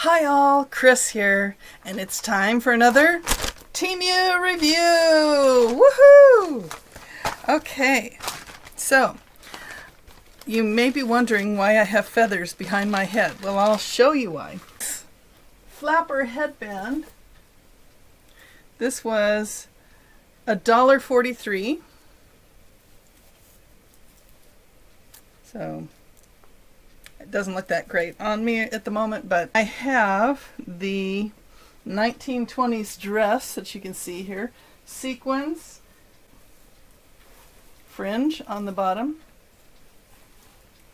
Hi all, Chris here, and it's time for another Temu review! Woohoo! Okay, so you may be wondering why I have feathers behind my head. Well, I'll show you why. Flapper headband. This was $1.43. So it doesn't look that great on me at the moment, but I have the 1920s dress that you can see here. Sequins, fringe on the bottom.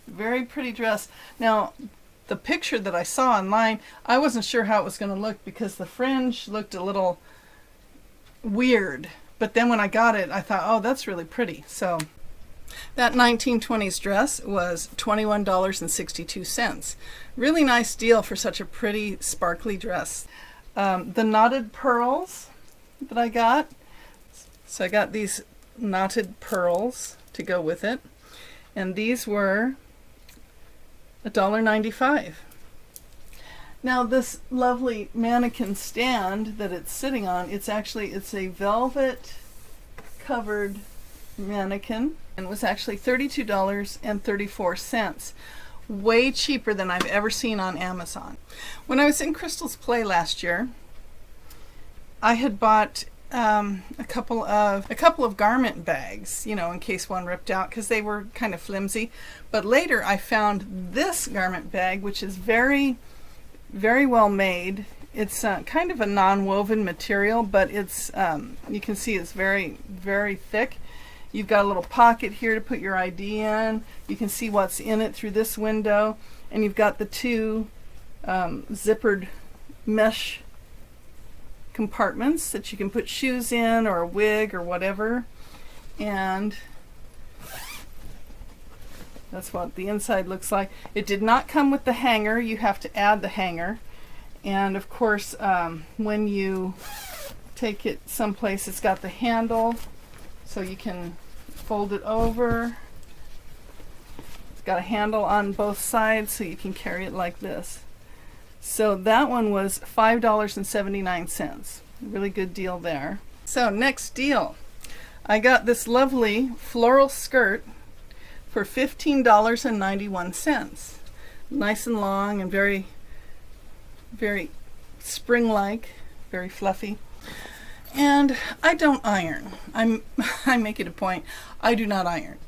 Very pretty dress. Now, the picture that I saw online, I wasn't sure how it was going to look because the fringe looked a little weird. But then when I got it, I thought, oh, that's really pretty. So that 1920s dress was $21.62. Really nice deal for such a pretty, sparkly dress. The knotted pearls that I got. So I got these knotted pearls to go with it. And these were $1.95. Now this lovely mannequin stand that it's sitting on, it's a velvet covered mannequin, and it was actually $32.34. Way cheaper than I've ever seen on Amazon. When I was in Crystal's Play last year, I had bought a couple of garment bags, you know, in case one ripped out, because they were kind of flimsy. But later I found this garment bag, which is very, very well made. It's kind of a non-woven material, but it's you can see it's very, very thick. You've got a little pocket here to put your ID in. You can see what's in it through this window, and you've got the two zippered mesh compartments that you can put shoes in or a wig or whatever. And that's what the inside looks like. It did not come with the hanger. You have to add the hanger. And of course, when you take it someplace, it's got the handle so you can fold it over. It's got a handle on both sides so you can carry it like this. So that one was $5.79. Really good deal there. So next deal. I got this lovely floral skirt for $15.91. Nice and long and very, very spring-like, very fluffy. And I don't iron. I make it a point. I do not iron.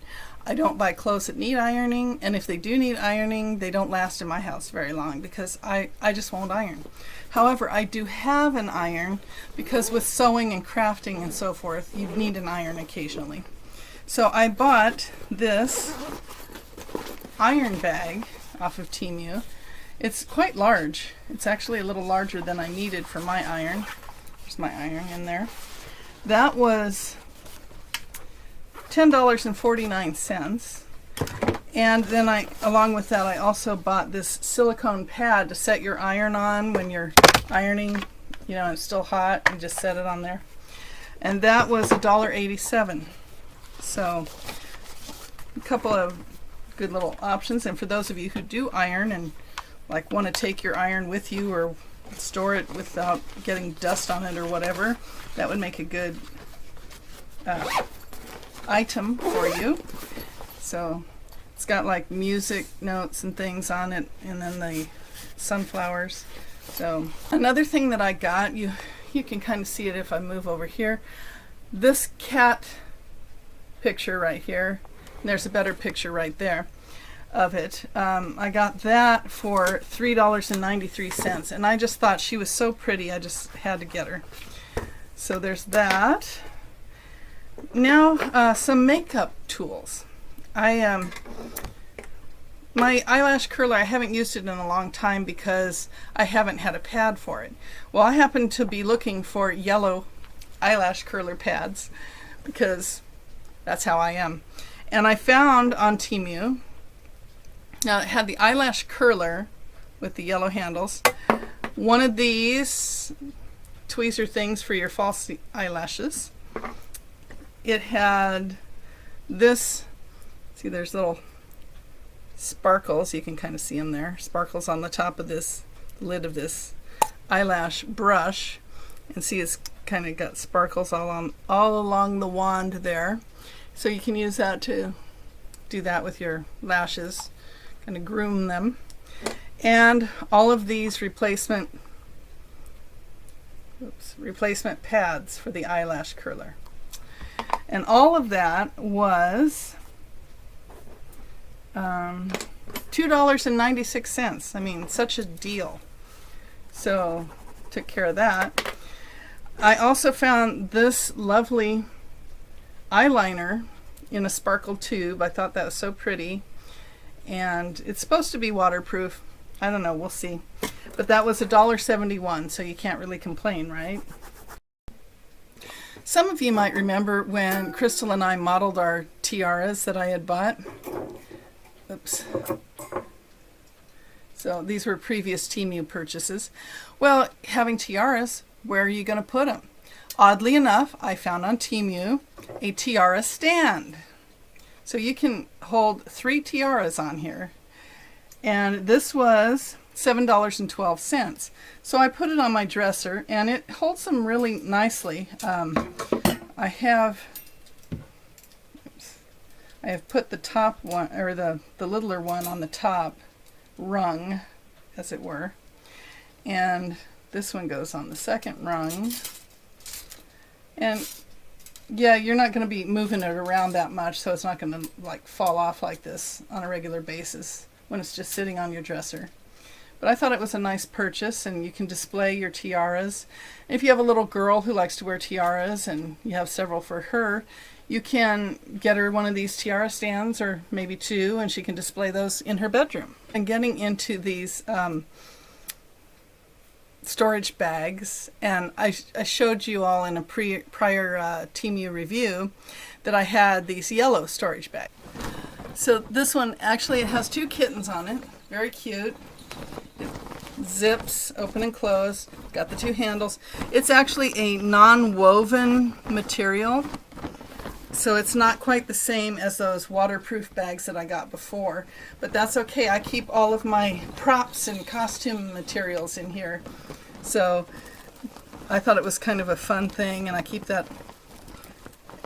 I don't buy clothes that need ironing, and if they do need ironing, they don't last in my house very long because I just won't iron. However, I do have an iron because with sewing and crafting and so forth, you need an iron occasionally. So I bought this iron bag off of Temu. It's quite large. It's actually a little larger than I needed for my iron. There's my iron in there. That was $10.49. And then along with that, I also bought this silicone pad to set your iron on when you're ironing, you know, and it's still hot. You just set it on there. And that was $1.87. So a couple of good little options. And for those of you who do iron and like want to take your iron with you or store it without getting dust on it or whatever, that would make a good item for you. So it's got like music notes and things on it, and then the sunflowers. So another thing that I got, you can kind of see it if I move over here. This cat picture right here, and there's a better picture right there of it. I got that for $3.93, and I just thought she was so pretty, I just had to get her. So there's that. Now some makeup tools. My eyelash curler, I haven't used it in a long time because I haven't had a pad for it. Well, I happen to be looking for yellow eyelash curler pads because that's how I am. And I found on Temu, now it had the eyelash curler with the yellow handles, one of these tweezer things for your false eyelashes. It had this, see there's little sparkles, you can kind of see them there, sparkles on the top of this lid of this eyelash brush, and see it's kind of got sparkles all along the wand there. So you can use that to do that with your lashes, kind of groom them. And all of these replacement pads for the eyelash curler. And all of that was $2.96. I mean, such a deal. So took care of that. I also found this lovely eyeliner in a sparkle tube. I thought that was so pretty, and it's supposed to be waterproof. I don't know, we'll see. But that was $1.71, so you can't really complain, right? Some of you might remember when Crystal and I modeled our tiaras that I had bought. Oops. So these were previous Temu purchases. Well, having tiaras, where are you going to put them? Oddly enough, I found on Temu a tiara stand. So you can hold 3 tiaras on here. And this was $7.12. So I put it on my dresser, and it holds them really nicely. I have put the top one, or the littler one, on the top rung, as it were. And this one goes on the second rung. And yeah, you're not going to be moving it around that much, so it's not going to like fall off like this on a regular basis when it's just sitting on your dresser. But I thought it was a nice purchase, and you can display your tiaras. If you have a little girl who likes to wear tiaras and you have several for her, you can get her one of these tiara stands, or maybe 2, and she can display those in her bedroom. And getting into these storage bags, and I showed you all in a prior Temu review that I had these yellow storage bags. So this one, actually, it has 2 kittens on it. Very cute. It zips open and close. Got the 2 handles. It's actually a non-woven material, so it's not quite the same as those waterproof bags that I got before, but that's okay. I keep all of my props and costume materials in here, so I thought it was kind of a fun thing, and I keep that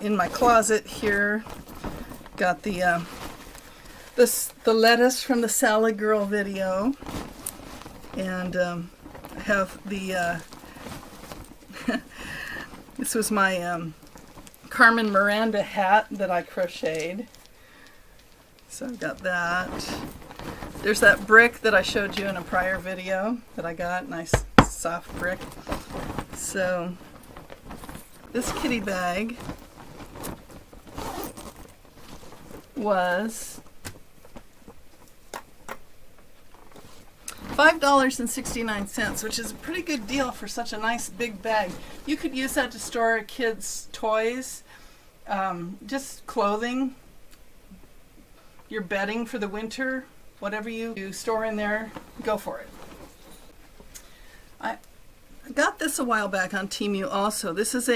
in my closet here. Got the lettuce from the Salad Girl video, and have the this was my Carmen Miranda hat that I crocheted. So I've got that. There's that brick that I showed you in a prior video that I got, nice soft brick. So this kitty bag was $5.69, which is a pretty good deal for such a nice big bag. You could use that to store kids' toys, just clothing, your bedding for the winter, whatever you store in there, go for it. I got this a while back on Temu also. This is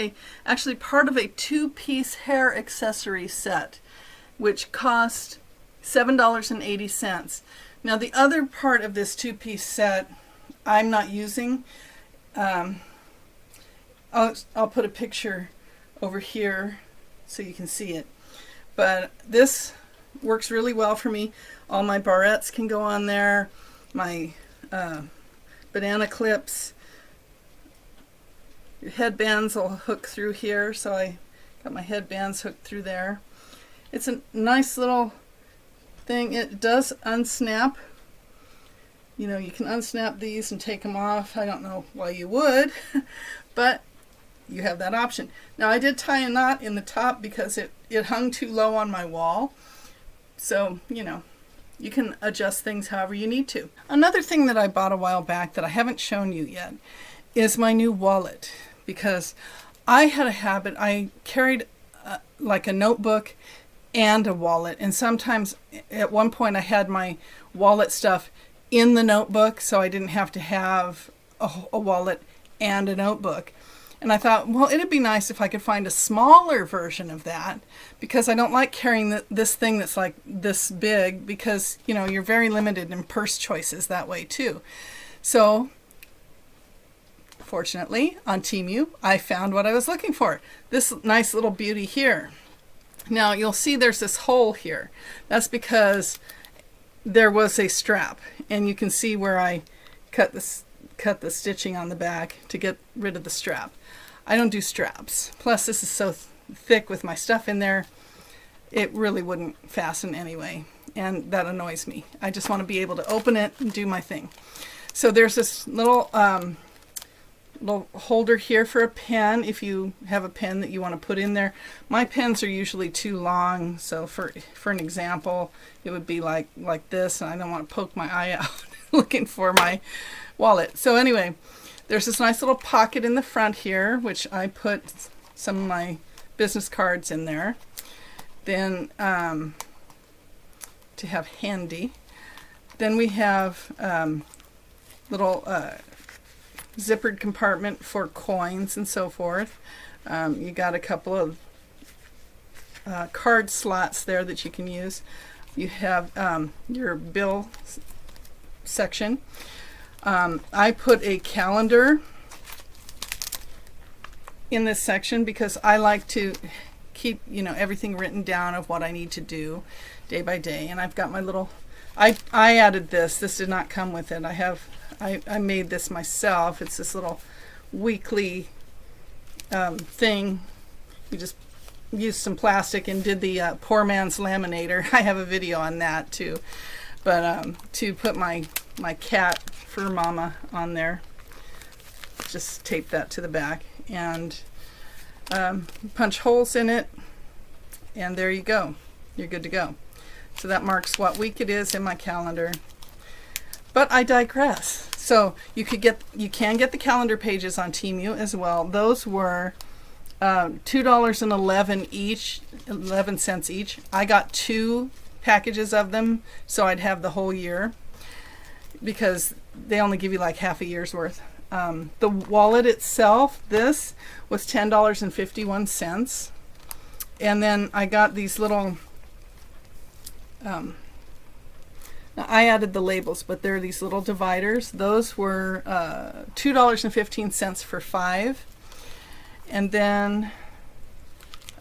actually part of a 2-piece hair accessory set, which cost $7.80. Now the other part of this 2-piece set I'm not using. I'll put a picture over here so you can see it. But this works really well for me. All my barrettes can go on there. My banana clips. Your headbands will hook through here, so I got my headbands hooked through there. It's a nice little thing. It does unsnap. You know, you can unsnap these and take them off. I don't know why you would, but you have that option. Now I did tie a knot in the top because it hung too low on my wall. So, you know, you can adjust things however you need to. Another thing that I bought a while back that I haven't shown you yet is my new wallet, because I had a habit. I carried like a notebook and a wallet, and sometimes at one point I had my wallet stuff in the notebook, so I didn't have to have a wallet and a notebook. And I thought, well, it'd be nice if I could find a smaller version of that, because I don't like carrying this thing that's like this big, because, you know, you're very limited in purse choices that way too. So fortunately on Temu, I found what I was looking for. This nice little beauty here. Now you'll see there's this hole here. That's because there was a strap, and you can see where I cut the stitching on the back to get rid of the strap. I don't do straps. Plus this is so thick with my stuff in there, it really wouldn't fasten anyway, and that annoys me. I just want to be able to open it and do my thing. So there's this little little holder here for a pen if you have a pen that you want to put in there. My pens are usually too long, so for an example, it would be like this, and I don't want to poke my eye out looking for my wallet. So anyway, there's this nice little pocket in the front here, which I put some of my business cards in there. Then to have handy. Then we have little zippered compartment for coins and so forth. You got a couple of card slots there that you can use. You have your bill section. I put a calendar in this section because I like to keep, you know, everything written down of what I need to do day by day. And I've got my little, I added this. This did not come with it. I made this myself. It's this little weekly thing. You just used some plastic and did the poor man's laminator. I have a video on that too. But to put my cat fur mama on there, just tape that to the back and punch holes in it, and there you go. You're good to go. So that marks what week it is in my calendar. But I digress. So you can get the calendar pages on Temu as well. Those were $2.11 each, 11 cents each. I got 2 packages of them, so I'd have the whole year, because they only give you like half a year's worth. The wallet itself, this was $10.51. And then I got these little, now I added the labels, but they're these little dividers. Those were $2.15 for 5. And then,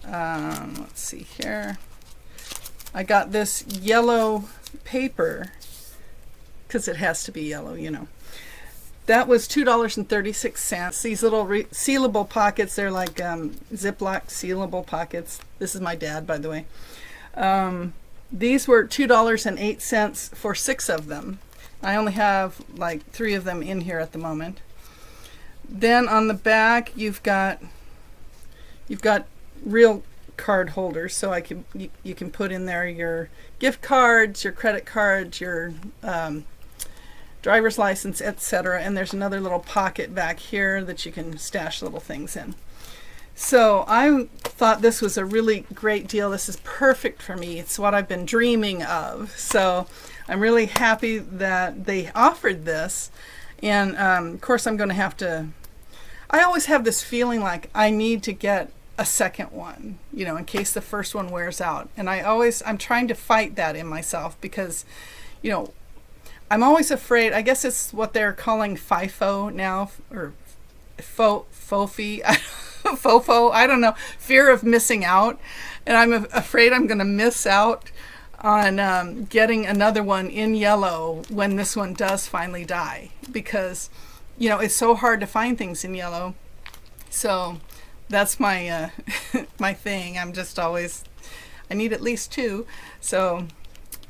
let's see here. I got this yellow paper, because it has to be yellow, you know. That was $2.36. These little sealable pockets, they're like Ziploc sealable pockets. This is my dad, by the way. These were $2.08 for 6 of them. I only have like 3 of them in here at the moment. Then on the back, you've got real card holders, so you can put in there your gift cards, your credit cards, your driver's license, etc. And there's another little pocket back here that you can stash little things in. So I thought this was a really great deal. This is perfect for me. It's what I've been dreaming of. So I'm really happy that they offered this. And of course I'm going to have to, I always have this feeling like I need to get a second one, you know, in case the first one wears out. And I'm trying to fight that in myself, because, you know, I'm always afraid. I guess it's what they're calling FIFO now, or FOFI, FOFO, I don't know, fear of missing out. And I'm afraid I'm going to miss out on getting another one in yellow when this one does finally die, because, you know, it's so hard to find things in yellow. So that's my my thing. I'm just always, I need at least 2. So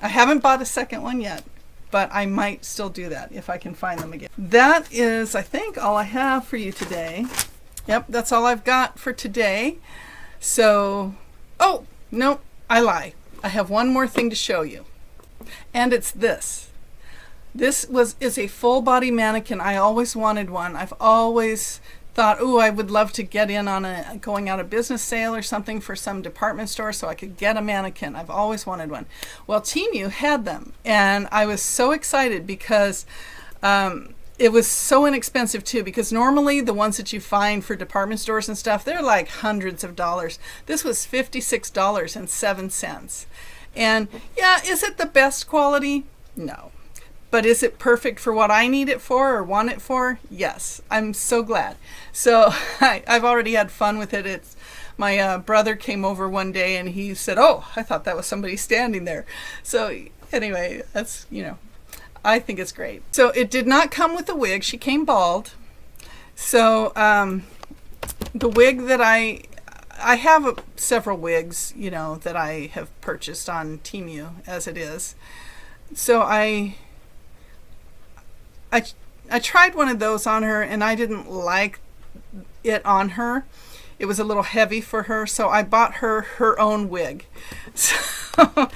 I haven't bought a second one yet, but I might still do that if I can find them again. That is, I think, all I have for you today. Yep, that's all I've got for today. So, oh, no, I lie. I have one more thing to show you. And it's this. This is a full body mannequin. I always wanted one. I've always thought, oh, I would love to get in on a going out of business sale or something for some department store so I could get a mannequin. I've always wanted one. Well, Temu had them, and I was so excited because it was so inexpensive too, because normally the ones that you find for department stores and stuff, they're like hundreds of dollars. This was $56.07. And yeah, is it the best quality? No. But is it perfect for what I need it for or want it for? Yes. I'm so glad. So I've already had fun with it. It's my brother came over one day and he said, "Oh, I thought that was somebody standing there." So anyway, that's, I think it's great. So it did not come with a wig. She came bald. So the wig that I have several wigs, that I have purchased on Temu as it is. So I tried one of those on her and I didn't like it on her. It was a little heavy for her, so I bought her own wig. So,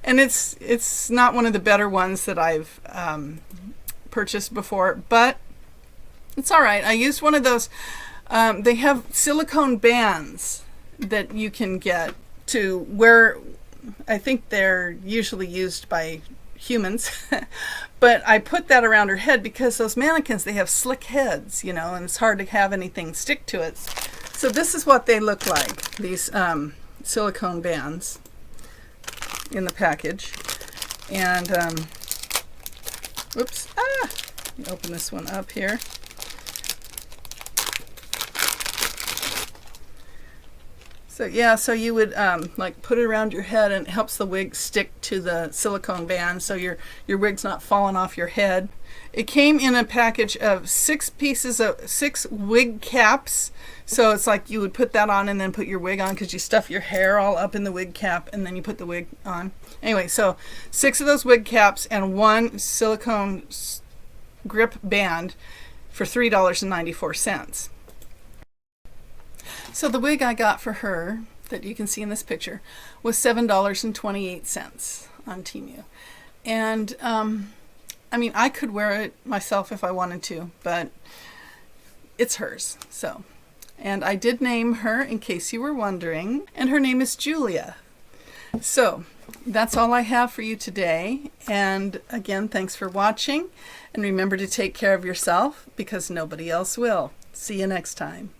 and it's not one of the better ones that I've purchased before, but it's all right. I used one of those. They have silicone bands that you can get to wear. I think they're usually used by humans, but I put that around her head because those mannequins, they have slick heads, and it's hard to have anything stick to it. So this is what they look like, these silicone bands in the package. And whoops, let me open this one up here. So yeah, so you would like put it around your head and it helps the wig stick to the silicone band so your wig's not falling off your head. It came in a package of 6 wig caps. So it's like you would put that on and then put your wig on because you stuff your hair all up in the wig cap and then you put the wig on. Anyway, so 6 of those wig caps and 1 silicone grip band for $3.94. So the wig I got for her, that you can see in this picture, was $7.28 on Temu. And I mean, I could wear it myself if I wanted to, but it's hers. So, and I did name her, in case you were wondering, and her name is Julia. So that's all I have for you today. And again, thanks for watching. And remember to take care of yourself because nobody else will. See you next time.